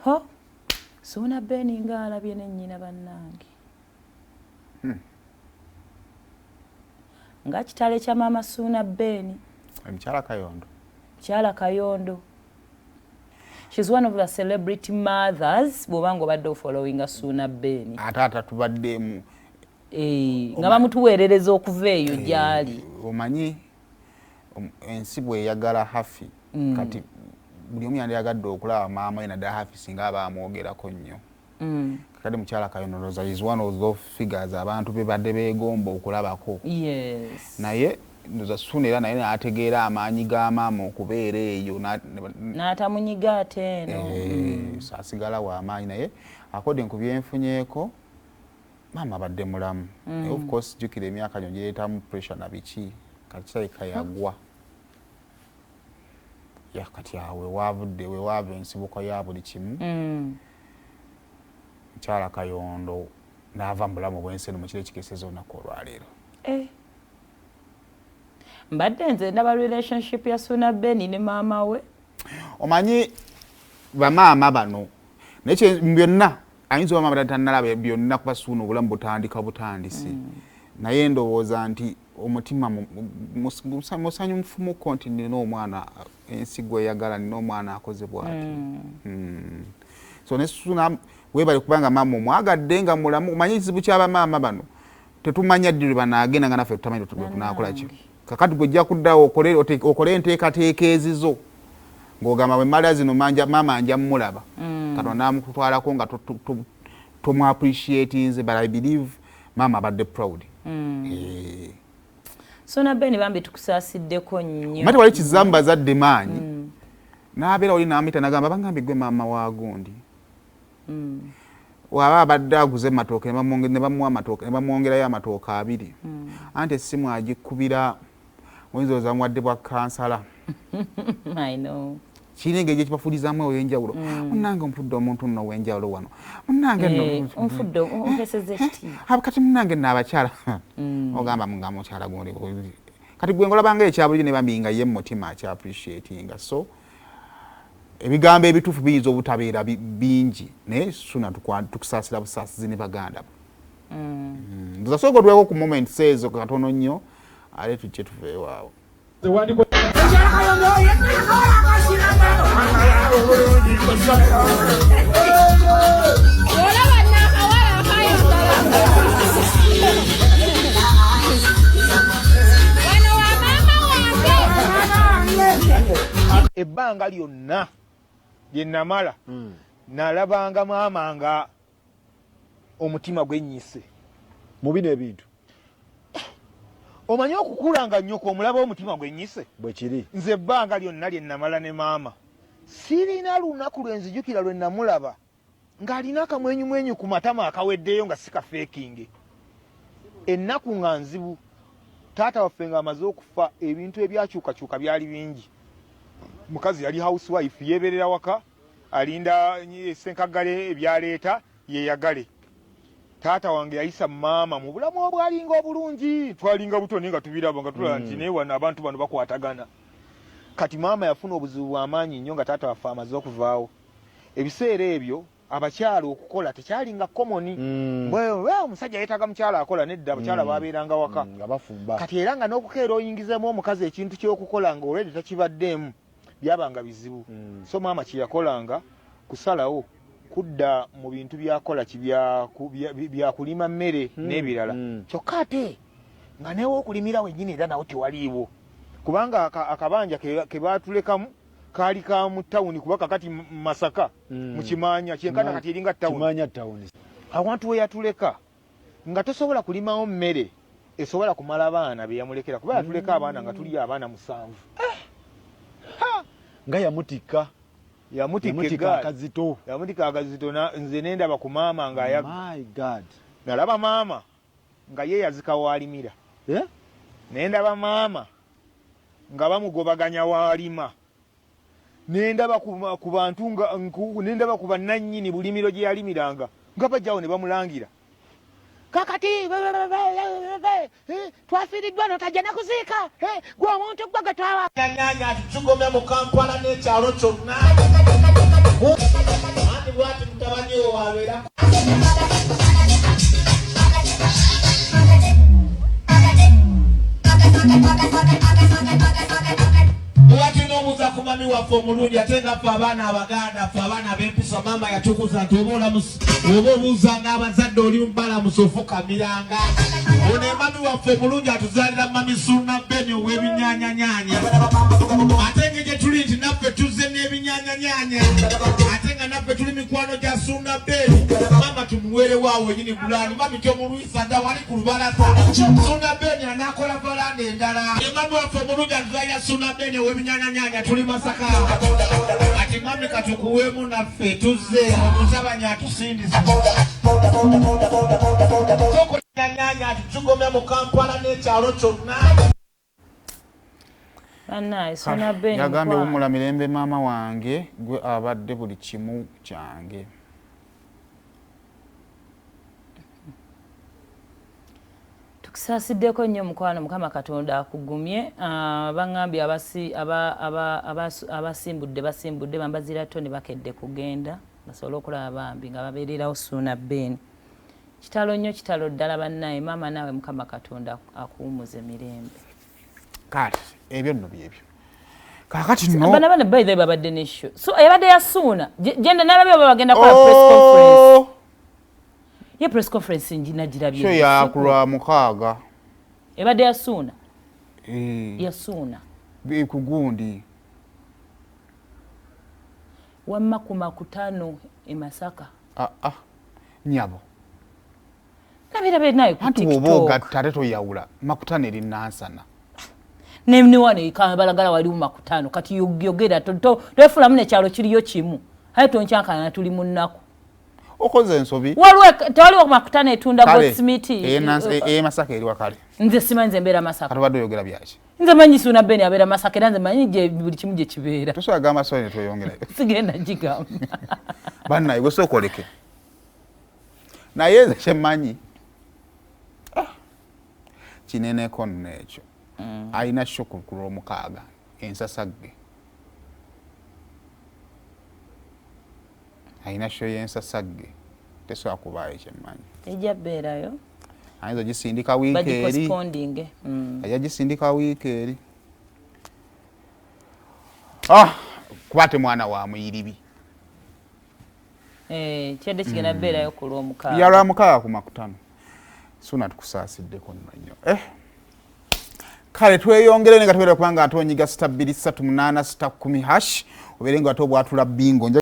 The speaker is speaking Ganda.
ho Suuna Ben nga alabye nennyina bannange nga kitale kya Maama Suuna Ben Mukyala Kayondo. She's one of the celebrity mothers bw'obanga obadde following Suuna Ben. Atata tubaddemu nga bamutuweerereza okuva eyo gyali. Omanyi ensi bwe eyagala hafi kati buli omu yandiyagadde okulaba maama we naddala hafi singa aba amwogerako nnyo. Kati Mukyala Kayondo is one of those figures abantu be badde beegomba okulabako. Yes. Naye ndoza Suuna era naye n'ategeera amaanyi ga maama okubeera eyo n'atamunyiga ate eno. Asigala wa amaanyi naye according ku byenfunyeeko maama abadde mulamu. Of course jjukira emyaka gyo gireetamu pressure na biki kati kirabika yagwa. Kati awe waava ensibuko ya buli kimu. Mukyala Kayondo n'ava mu bulamu bw'ensi eno mu kiro ekikeeseza olunaku olwaleero. Mbadde nze ndaba relationship ya Suuna Ben ne maama we. Omanyi bamaama bano naye byonna ayinza maama batatannalaba byonna kuba Suuna obulamu butandika butandisi. Naye ndowooza nti omutima musanyufu mu kontini n'omwana ensigo eyagala n'omwana akoze bw'ati. So ne Suuna weebale kubanga maama omwagadde nga mulamu. Omanyi ekizibu ky'abamaama bano tetumanya ddi lwe banaagenda nga naffe tutamanyi tunaakola ki. Kakati gwe ojja kuddawo okole enteekateeka ezizo ng'ogamba bwe mmala zino maama nja mmulaba. Katonda n'amutwalako nga tomu appreciatinze but I believe maama abadde proud. Suuna Ben bambi tukusaasiddeko nnyo. Mati wali kizamba zadde maanyi. N'abeera oli n'amuyita n'agamba bangambye gwe maama wa gundi. Waba abadde aguze matooke ne bamuwa amatooke ne bamwongerayo amatooke 2. Anti essimu agikubira oyinza ozamuwadde bwa kansala. I know. Kirina engeri gyekibafuulizaamu ow'enjawulo. Munnange omufudde omuntu nno ow'enjawulo wano. Munnange nno omufudde onkeseza ekitiibwa. Kati munnange nno abakyala. Ogamba nga mukyala gundi. Kati gwe ngolabanga ekyabuliri ne bambi nga ye mutima akya-appreciatinga. So ebigambo ebituufu biyinza obutabeera bingi naye Suuna tukusaasira busaasizi ne baganda. Nzasogodweko ku moment seezo katono nnyo ale tujje tuveewaawo. Ebbanga lyonna lye namala nalabanga maama nga omutima gwennyise mu bino ebintu. Omanyi okukula nga nnyoko omulaba omutima gwennyise bwe kiri. Nze ebbanga lyonna lye namala ne maama sirina lunaku lwe nzijukira lwe namulaba ng'alina akamwenyumwenyu ku matama akaweddeyo nga si kafeekinge. Ennaku nga nzibu taata waffe ng'amaze okufa ebintu ebyakyukakyuka byali bingi. Mukazi yali housewife yeeberera waka alinda senkagale ebyaleeta yeyagale. Taata wange yayisa maama mu bulamu obwalinga obulungi twalinga butoni nga tubiraba nga tulaba nti naye wano abantu bano bakwatagana. Kati maama yafuna obuzibu bw'amaanyi nnyo nga taata waffe amaze okuvaawo. Ebiseera ebyo abakyala okukola tekyalinga komoni. Omusajja yeetaga mukyala akola nedda abakyala baabeeranga waka. Kati era nga n'okukeera oyingizamu omukazi ekintu ky'okukola nga olwedde takibaddeemu byabanga bizibu. So maama kye yakolanga kusalawo kudda mu bintu byakola byakulima mmere n'ebirala. Kyokka ate nga neewe okulimira wennyini era nawo tewaliiwo. Kubanga akabanja ke baatulekamu kaali ka mu ttawuni kuba kakati Masaka mu Kimaanya kyenkana kati eringa ttawuni. Awantu we yatuleka nga tosobola kulimawo mmere esobola kumala abaana be yamulekera kuba yatuleka abaana nga tuli abaana 7. Nga yamutika akazito. Yamutika akazito nze nendaba ku maama nga My God. Nalaba maama nga ye yazika waalimira. Nendaba maama nga bamugobaganya waalima. Nendaba ku bantu nendaba ku bannannyini bulimiro gye yalimiranga nga bajjawo ne bamulangira. Kakati twafiiriddwa notajja na kuziika gwe omuntu gwe twawa nyanya tugomya mu Kampala n'ekyalo kyonna. Uwatinobuza ku mami waffe omulungi ate nga ffe abaana abaganda ffe abaana ab'empisa maama yatukuza nti oba obuuzanga abazadde oli mbalamusi ofukamiranga ono mami waffe omulungi atuzaalira mami Suuna Ben ow'ebinyaanyanyanya ate nga gye tuli nti naffe tuzze n'ebinyaanyanyanya ate nga naffe tuli mikwano gya Suuna Ben maama tumuweerewaawo nyini bulaani mami tomulwisa dda wali ku lubalaza Suuna Ben anaakola balanda endala mami waffe omulungi atuzaalira Suuna Ben ow'ebinyaanyanyanya tuli Masaka ati mami katukuweemu naffe tuzze omutabanya atusindiza nyanya atutugomya mu Kampala n'ekyalo kyonna Bannaaye Suuna Ben yagambye wumula mirembe maama wange gwe abadde buli kimu kyange. Tukusasiddeko nnyo mukwano Mukama Katonda akugumye. Bangambye basimbudde bambazira toni bakedde kugenda basobole okulaba bambi nga babeererawo Suuna Ben. Kitalo nnyo kitalo ddala bannaaye maama naawe Mukama Katonda akuwumuze mirembe. Kati ebyo nno byebyo kakati no bana by the way babadde n'issue so yabadde ya Suuna genda nalabye bagenda kwa press conference ye press conference njinagirabye so ya kulwa mukaaga yabadde ya Suuna ya Suuna kugundi wamma ku makutano e Masaka nyabo nabirabe nayo ku TikTok oboga tareto yawula makutano eri nansana nemni wane balagala wali mu makutano kati yogera tofula mune kyalo kiriyo kimu haye tonkyankana tuli munnaku okoze ensobi walwe tawali ku makutano etunda Goldsmith Masaka eri wakale nze simanyi mbera Masaka katubadde oyogera byaki nze manyi Suuna Ben abera Masaka era nze manyi gye buli kimu gye kibeera tosagamba so ne toyongerayo sigenda gigamba bannaye gwe sookoleke naye nze kyemanyi kineneko nno ekyo ayina shoko ku lwomukaaga ensasagge ayina sho y'ensasagge tesobola kubaayo kyemmanyi ejja beerayo ayinza gisindika wiiki eri ajja gisindika wiiki eri kubate mwana wa muyiribi kyedde kigenda beerayo ku lwomukaaga ya lwamukaaga ku makutano Suuna tukusaasiddeko nno nnyo kale tweyongere nga tubeera kubanga ate onyiga *238*10# obeere nga ate obwatula bingo